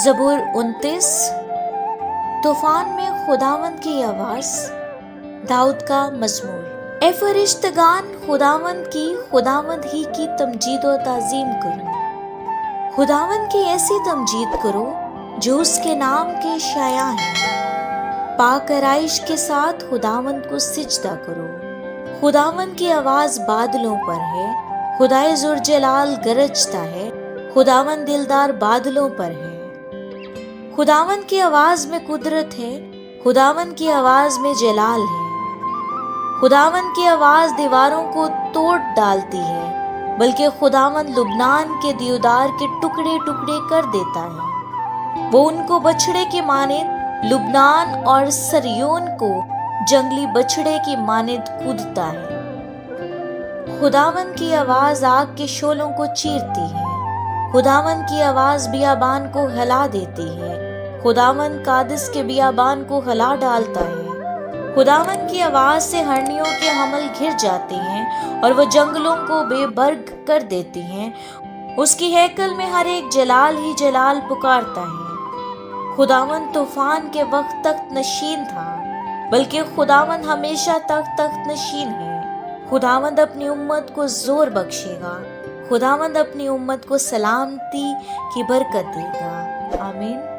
ज़बूर 29। तूफान में खुदावंद की आवाज़। दाऊद का मज़मूर। ए फरिश्तगान खुदावंद ही की तमजीद व ताज़ीम करो। खुदावंद की ऐसी तमजीद करो जो उसके नाम के शाया हैं। पाक आराइश के साथ खुदावंद को सिजदा करो। खुदावंद की आवाज़ बादलों पर है, खुदाए ज़ुलजलाल गरजता है। खुदावंद दिलदार बादलों पर है। खुदावंद की आवाज़ में कुदरत है, खुदावंद की आवाज़ में जलाल है। खुदावंद की आवाज़ दीवारों को तोड़ डालती है, बल्कि खुदावंद लुबनान के देवदार के टुकड़े टुकड़े कर देता है। वो उनको बछड़े के मानिंद लुबनान और सरयोन को जंगली बछड़े की मानिंद कूदता है। खुदावंद की आवाज़ आग के शोलों को चीरती है। खुदावंद की आवाज़ बियाबान को हिला देती है। खुदावंद कादिस के बियाबान को हिला डालता है। खुदावंद की आवाज़ से हरनियों के हमल घिर जाते हैं और वो जंगलों को बेबर्ग कर देती हैं। उसकी हैकल में हर एक जलाल ही जलाल पुकारता है। खुदावंद तूफान के वक्त तख्त नशीन था, बल्कि खुदावंद हमेशा तख्त नशीन है। खुदावंद अपनी उम्मत को जोर बख्शेगा। खुदावंद अपनी उम्मत को सलामती की बरकत देगा। आमीन।